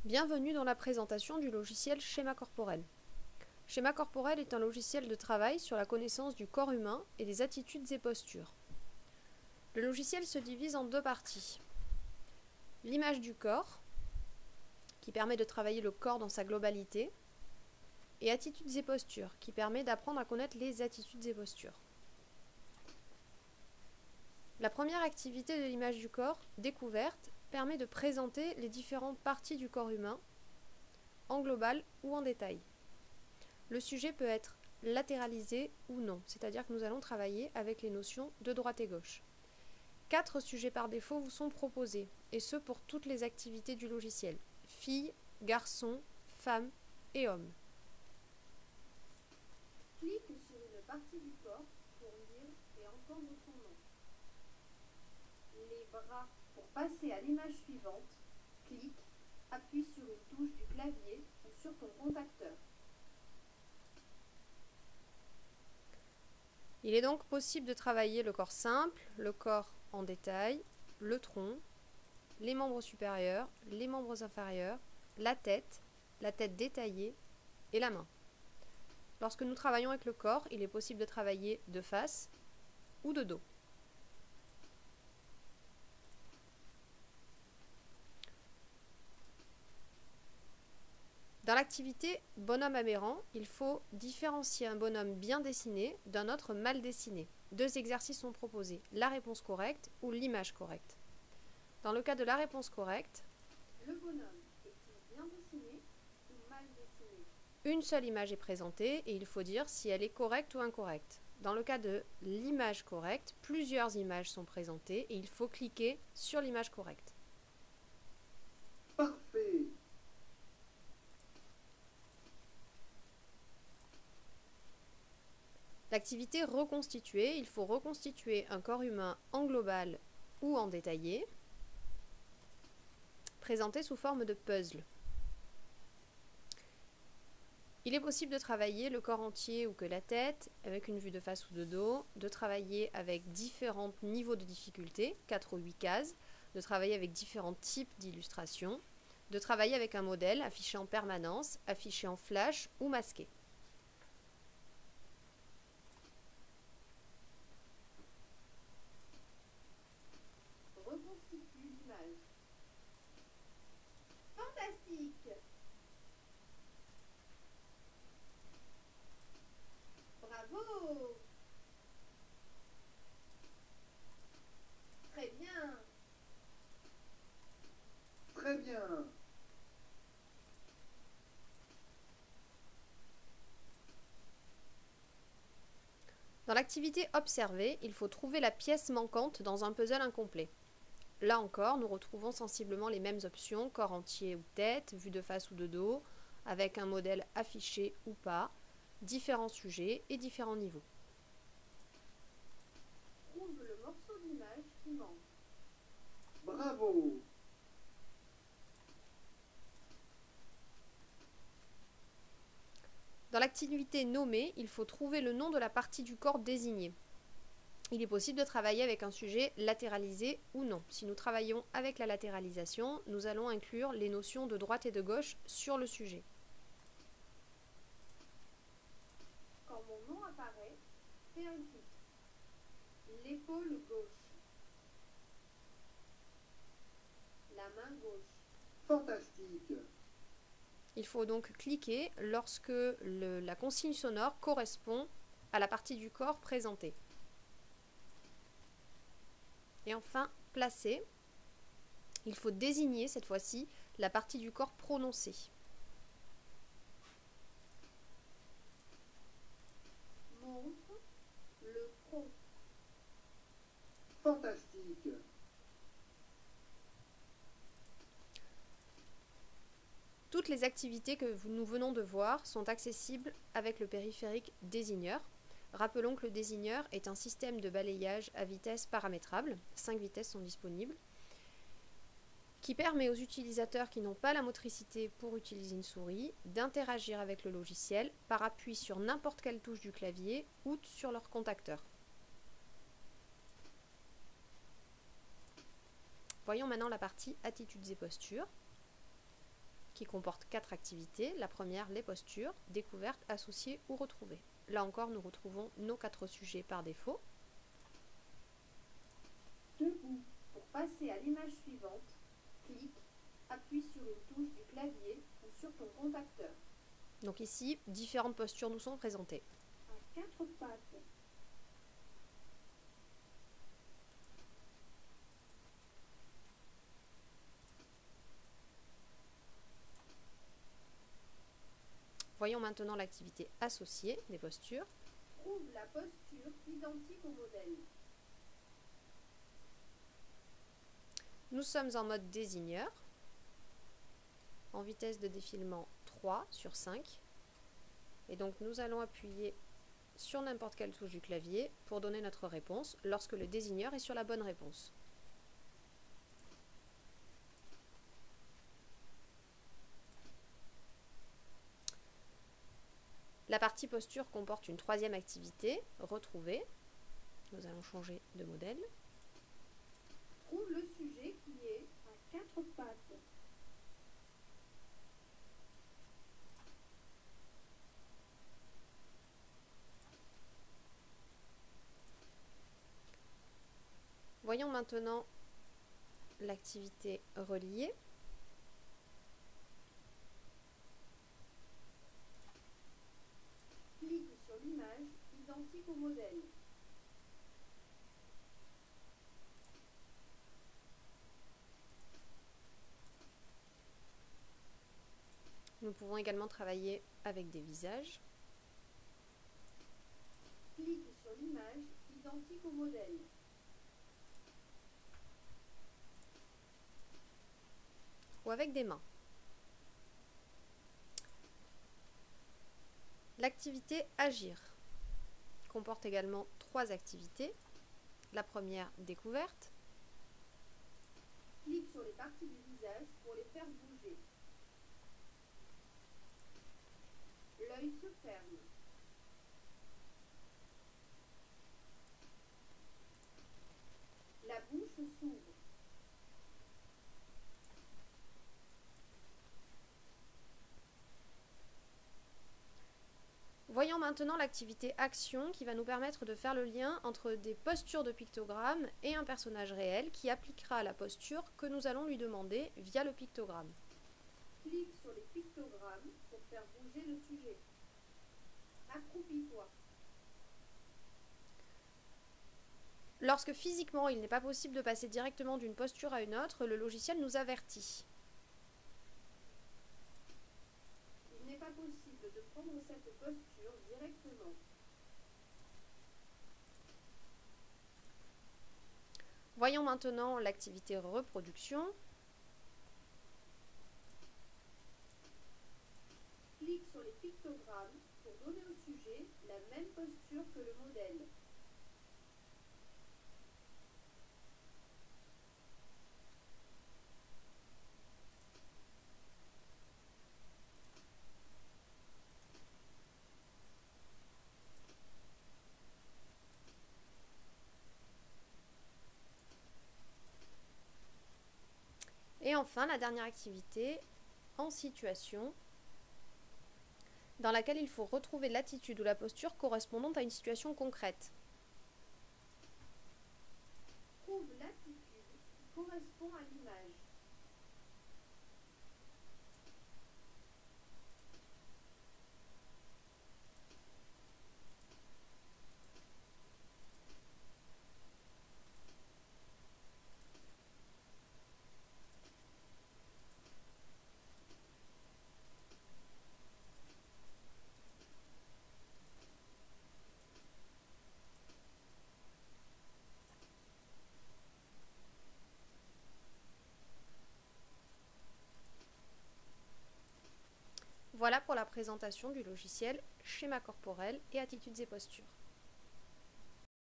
Bienvenue dans la présentation du logiciel Schéma corporel. Schéma corporel est un logiciel de travail sur la connaissance du corps humain et des attitudes et postures. Le logiciel se divise en deux parties. L'image du corps, qui permet de travailler le corps dans sa globalité, et attitudes et postures, qui permet d'apprendre à connaître les attitudes et postures. La première activité de l'image du corps, découverte, permet de présenter les différentes parties du corps humain, en global ou en détail. Le sujet peut être latéralisé ou non, c'est-à-dire que nous allons travailler avec les notions de droite et gauche. 4 sujets par défaut vous sont proposés, et ce pour toutes les activités du logiciel. Filles, garçons, femmes et hommes. Clique sur une partie du corps pour lire et entendre son nom. Les bras. Pour passer à l'image suivante, clique, appuie sur une touche du clavier ou sur ton contacteur. Il est donc possible de travailler le corps simple, le corps en détail, le tronc, les membres supérieurs, les membres inférieurs, la tête détaillée et la main. Lorsque nous travaillons avec le corps, il est possible de travailler de face ou de dos. Dans l'activité bonhomme aberrant, il faut différencier un bonhomme bien dessiné d'un autre mal dessiné. 2 exercices sont proposés, la réponse correcte ou l'image correcte. Dans le cas de la réponse correcte, le bonhomme est-il bien dessiné ou mal dessiné? Une seule image est présentée et il faut dire si elle est correcte ou incorrecte. Dans le cas de l'image correcte, plusieurs images sont présentées et il faut cliquer sur l'image correcte. Parfait. L'activité reconstituée, il faut reconstituer un corps humain en global ou en détaillé, présenté sous forme de puzzle. Il est possible de travailler le corps entier ou que la tête, avec une vue de face ou de dos, de travailler avec différents niveaux de difficulté, 4 ou 8 cases, de travailler avec différents types d'illustrations, de travailler avec un modèle affiché en permanence, affiché en flash ou masqué. Reconstitue l'image. Fantastique! Bravo! Très bien! Très bien. Dans l'activité observée, il faut trouver la pièce manquante dans un puzzle incomplet. Là encore, nous retrouvons sensiblement les mêmes options, corps entier ou tête, vue de face ou de dos, avec un modèle affiché ou pas, différents sujets et différents niveaux. Trouve le morceau d'image qui manque. Bravo. Dans l'activité nommée, il faut trouver le nom de la partie du corps désignée. Il est possible de travailler avec un sujet latéralisé ou non. Si nous travaillons avec la latéralisation, nous allons inclure les notions de droite et de gauche sur le sujet. Quand mon nom apparaît, fais un clic. L'épaule gauche. La main gauche. Fantastique. Il faut donc cliquer lorsque la consigne sonore correspond à la partie du corps présentée. Et enfin, placer. Il faut désigner cette fois-ci la partie du corps prononcée. Montre le front. Fantastique. Toutes les activités que nous venons de voir sont accessibles avec le périphérique désigneur. Rappelons que le désigneur est un système de balayage à vitesse paramétrable, 5 vitesses sont disponibles, qui permet aux utilisateurs qui n'ont pas la motricité pour utiliser une souris d'interagir avec le logiciel par appui sur n'importe quelle touche du clavier ou sur leur contacteur. Voyons maintenant la partie attitudes et postures, qui comporte 4 activités. La première, les postures, découvertes, associées ou retrouvées. Là encore, nous retrouvons nos 4 sujets par défaut. Debout. Pour passer à l'image suivante, clique, appuie sur une touche du clavier ou sur ton contacteur. Donc ici, différentes postures nous sont présentées. À 4 pattes. Voyons maintenant l'activité associée des postures. Trouve la posture identique au modèle. Nous sommes en mode désigneur, en vitesse de défilement 3 sur 5. Et donc nous allons appuyer sur n'importe quelle touche du clavier pour donner notre réponse lorsque le désigneur est sur la bonne réponse. La partie posture comporte une troisième activité, retrouver. Nous allons changer de modèle. Trouve le sujet qui est à 4 pattes. Voyons maintenant l'activité reliée. Clique sur l'image identique au modèle. Nous pouvons également travailler avec des visages. Clique sur l'image identique au modèle. Ou avec des mains. L'activité agir comporte également 3 activités. La première, découverte. Clique sur les parties du visage pour les faire bouger. L'œil se ferme. La bouche s'ouvre. Voyons maintenant l'activité action qui va nous permettre de faire le lien entre des postures de pictogrammes et un personnage réel qui appliquera la posture que nous allons lui demander via le pictogramme. Clique sur les pictogrammes pour faire bouger le sujet. Accroupis-toi. Lorsque physiquement il n'est pas possible de passer directement d'une posture à une autre, le logiciel nous avertit. Il n'est pas possible de prendre cette posture directement. Voyons maintenant l'activité reproduction. Clique sur les pictogrammes pour donner au sujet la même posture que le modèle. Et enfin, la dernière activité, en situation, dans laquelle il faut retrouver l'attitude ou la posture correspondant à une situation concrète. Trouve l'attitude qui correspond à l'image. Voilà pour la présentation du logiciel schéma corporel et attitudes et postures.